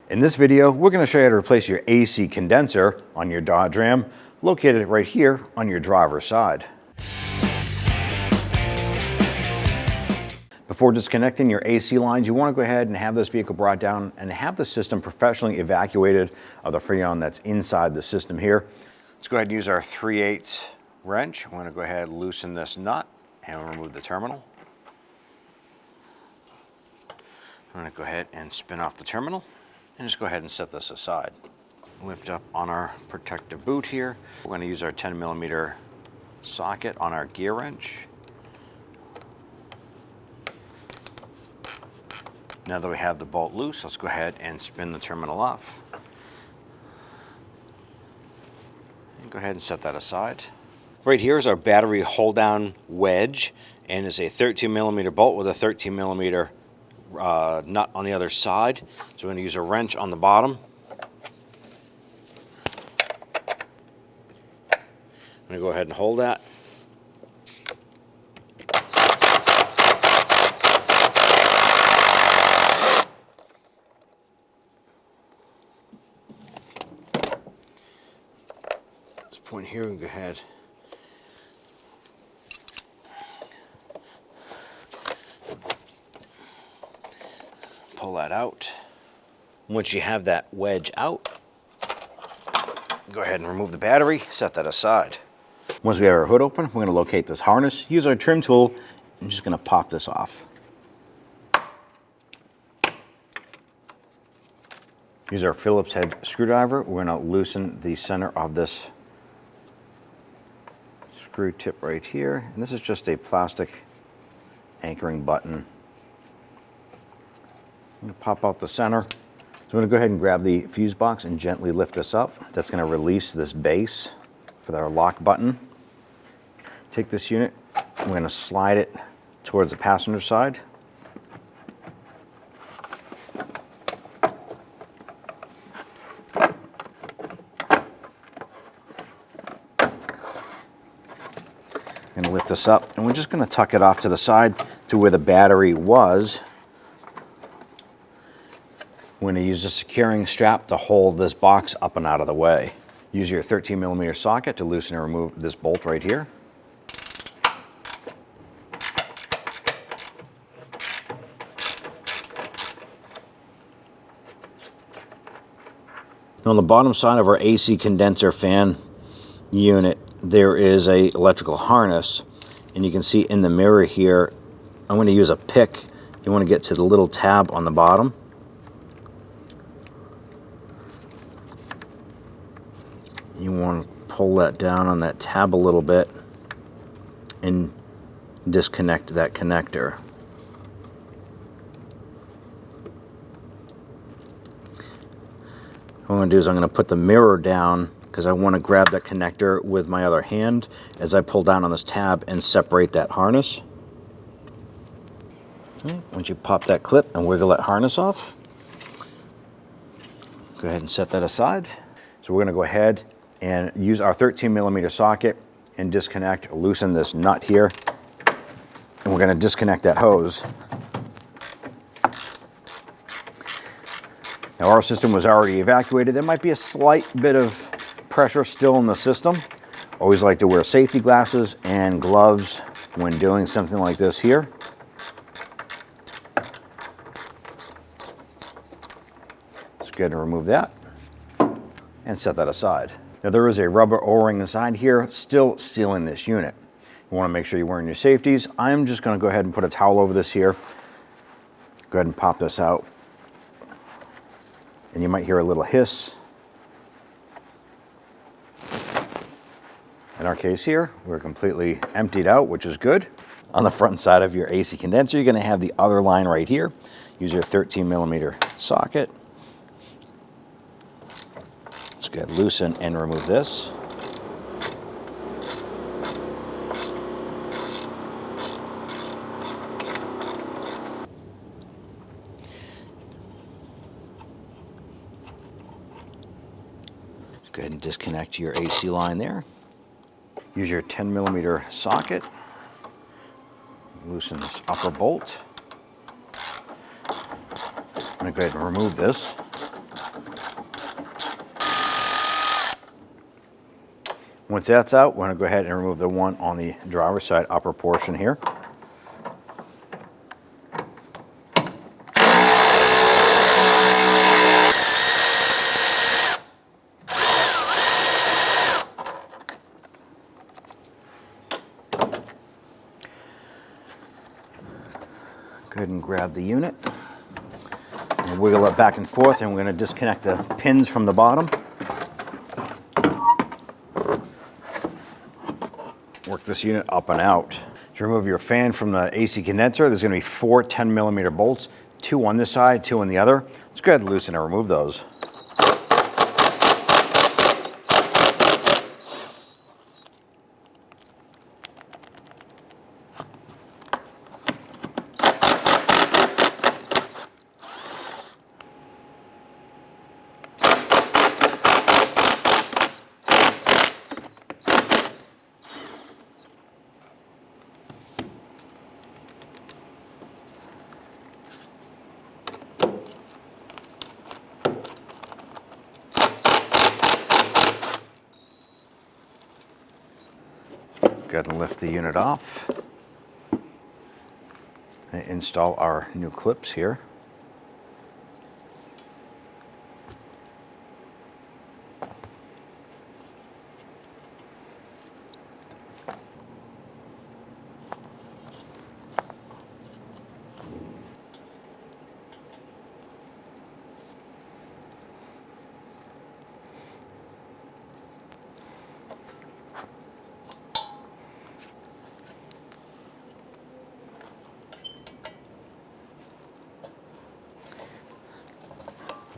In this video, we're going to show you how to replace your AC condenser on your Dodge Ram, located right here on your driver's side. Before disconnecting your AC lines, you want to go ahead and have this vehicle brought down and have the system professionally evacuated of the freon that's inside the system here. Let's go ahead and use our 3/8 wrench. I'm going to go ahead and loosen this nut and remove the terminal. I'm going to go ahead and spin off the terminal and just go ahead and set this aside. Lift up on our protective boot here. We're going to use our 10mm socket on our gear wrench. Now that we have the bolt loose, let's go ahead and spin the terminal off. And go ahead and set that aside. Right here is our battery hold down wedge, and it's a 13mm bolt with a 13mm nut on the other side. So we're going to use a wrench on the bottom. I'm going to go ahead and hold that. At this point here, we can go ahead pull that out. Once you have that wedge out, go ahead and remove the battery, set that aside. Once we have our hood open, we're going to locate this harness, use our trim tool, and just going to pop this off. Use our Phillips head screwdriver. We're going to loosen the center of this screw tip right here. And this is just a plastic anchoring button. I'm going to pop out the center. So I'm going to go ahead and grab the fuse box and gently lift this up. That's going to release this base for our lock button. Take this unit, we're going to slide it towards the passenger side. Going to lift this up, and we're just going to tuck it off to the side to where the battery was. We're going to use a securing strap to hold this box up and out of the way. Use your 13mm socket to loosen and remove this bolt right here. On the bottom side of our AC condenser fan unit, there is an electrical harness, and you can see in the mirror here, I'm going to use a pick. You want to get to the little tab on the bottom. You want to pull that down on that tab a little bit and disconnect that connector. What I'm going to do is I'm going to put the mirror down because I want to grab that connector with my other hand as I pull down on this tab and separate that harness. Okay, once you pop that clip and wiggle that harness off, go ahead and set that aside. So we're going to go ahead and use our 13mm socket and disconnect, loosen this nut here, and we're going to disconnect that hose. Now our system was already evacuated. There might be a slight bit of pressure still in the system. Always like to wear safety glasses and gloves when doing something like this here. Let's go ahead and remove that and set that aside. Now there is a rubber O-ring inside here still sealing this unit. You want to make sure you're wearing your safeties. I'm just going to go ahead and put a towel over this here. Go ahead and pop this out. And you might hear a little hiss. In our case here, we're completely emptied out, which is good. On the front side of your AC condenser, you're going to have the other line right here. Use your 13mm socket. Let's go ahead, loosen and remove this. Let's go ahead and disconnect your AC line there. Use your 10mm socket. Loosen this upper bolt. I'm going to go ahead and remove this. Once that's out, we're going to go ahead and remove the one on the driver's side upper portion here. Go ahead and grab the unit and wiggle it back and forth, and we're going to disconnect the pins from the bottom. Work this unit up and out. To remove your fan from the AC condenser, there's going to be 4 10mm bolts, 2 on this side, 2 on the other. Let's go ahead and loosen and remove those. Go ahead and lift the unit off and install our new clips here.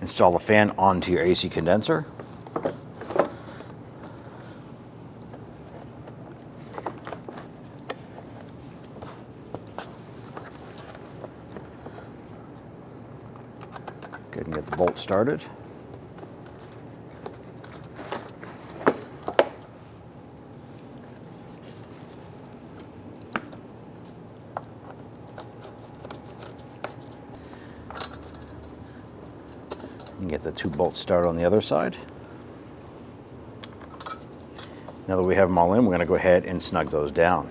Install the fan onto your AC condenser. Go ahead and get the bolt started. And get the 2 bolts started on the other side. Now that we have them all in, we're going to go ahead and snug those down.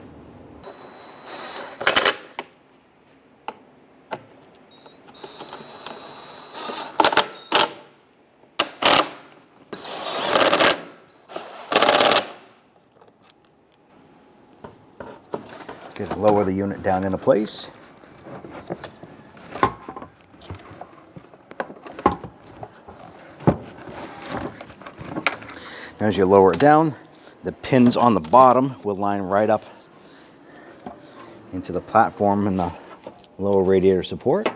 Good, lower the unit down into place. As you lower it down, the pins on the bottom will line right up into the platform and the lower radiator support.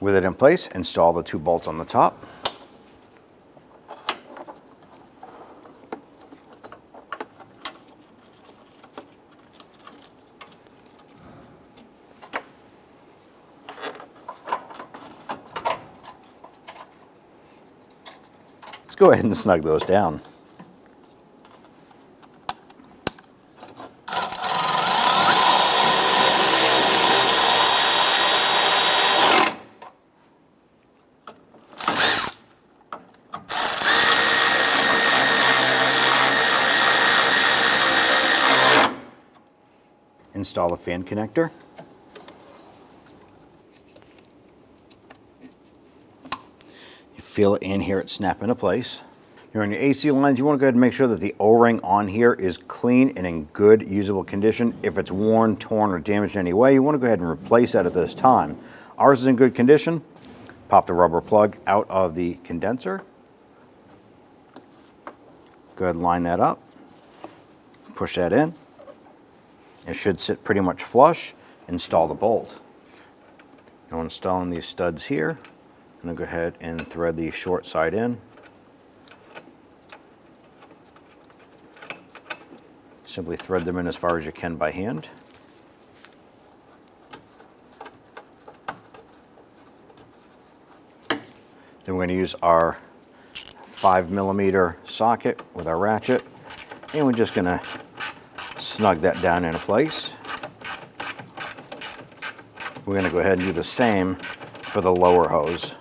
With it in place, install the 2 bolts on the top. Let's go ahead and snug those down. Install the fan connector. You feel it in here, it's snap into place. You're on your AC lines, you want to go ahead and make sure that the O-ring on here is clean and in good usable condition. If it's worn, torn, or damaged in any way, you want to go ahead and replace that at this time. Ours is in good condition. Pop the rubber plug out of the condenser. Go ahead and line that up. Push that in. It should sit pretty much flush. Install the bolt. Now installing these studs here, I'm going to go ahead and thread the short side in. Simply thread them in as far as you can by hand. Then we're going to use our 5mm socket with our ratchet, and we're just going to snug that down into place. We're going to go ahead and do the same for the lower hose.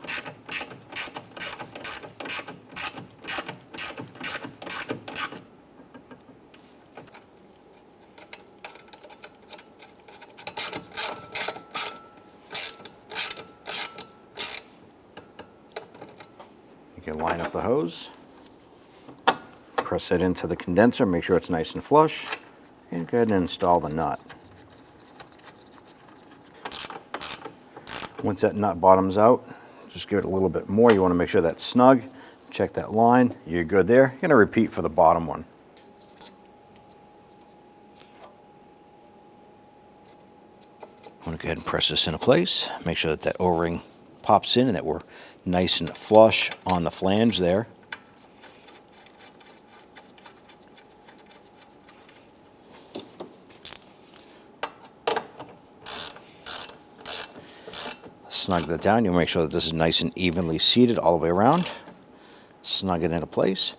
You can line up the hose, press it into the condenser, make sure it's nice and flush, and go ahead and install the nut. Once that nut bottoms out, just give it a little bit more. You want to make sure that's snug. Check that line. You're good there. You're going to repeat for the bottom one. I'm going to go ahead and press this into place. Make sure that that O-ring pops in and that we're nice and flush on the flange there. Snug that down. You'll make sure that this is nice and evenly seated all the way around. Snug it into place,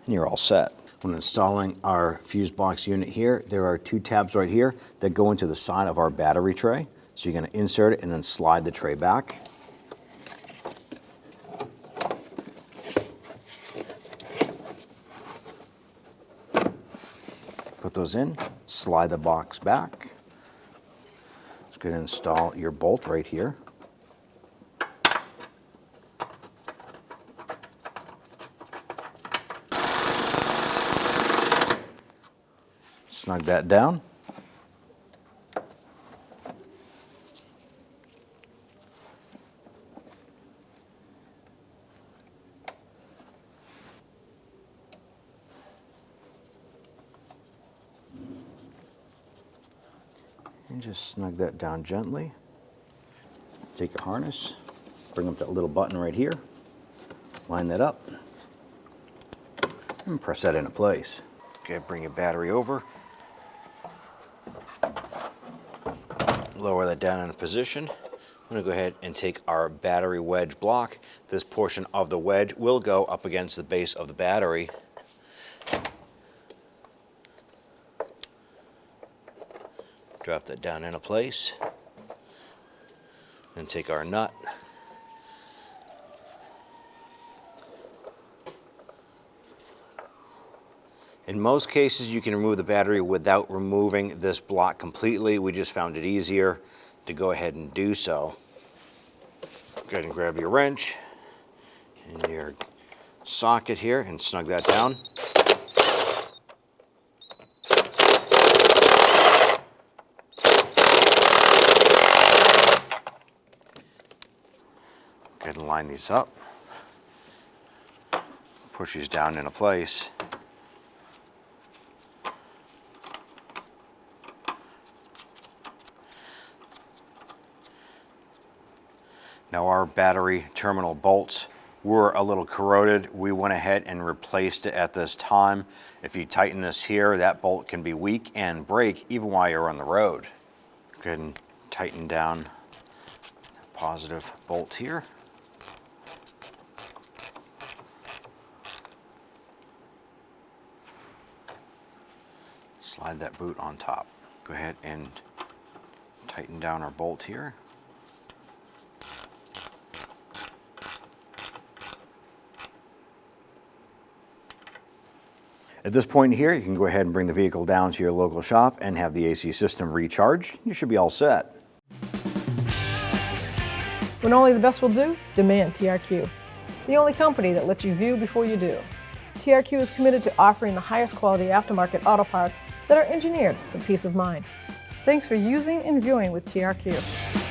and you're all set. When installing our fuse box unit here, there are two tabs right here that go into the side of our battery tray. So you're going to insert it and then slide the tray back. Put those in, slide the box back. Going to install your bolt right here. Snug that down. And just snug that down gently. Take your harness, bring up that little button right here, line that up, and press that into place. Okay, bring your battery over, lower that down into position. I'm going to go ahead and take our battery wedge block. This portion of the wedge will go up against the base of the battery. Drop that down into place, and take our nut. In most cases, you can remove the battery without removing this block completely. We just found it easier to go ahead and do so. Go ahead and grab your wrench and your socket here and snug that down. Go ahead and line these up. Push these down into place. Now our battery terminal bolts were a little corroded. We went ahead and replaced it at this time. If you tighten this here, that bolt can be weak and break even while you're on the road. Go ahead and tighten down the positive bolt here. Slide that boot on top. Go ahead and tighten down our bolt here. At this point here, you can go ahead and bring the vehicle down to your local shop and have the AC system recharged. You should be all set. When only the best will do, demand TRQ. The only company that lets you view before you do. TRQ is committed to offering the highest quality aftermarket auto parts that are engineered for peace of mind. Thanks for using and viewing with TRQ.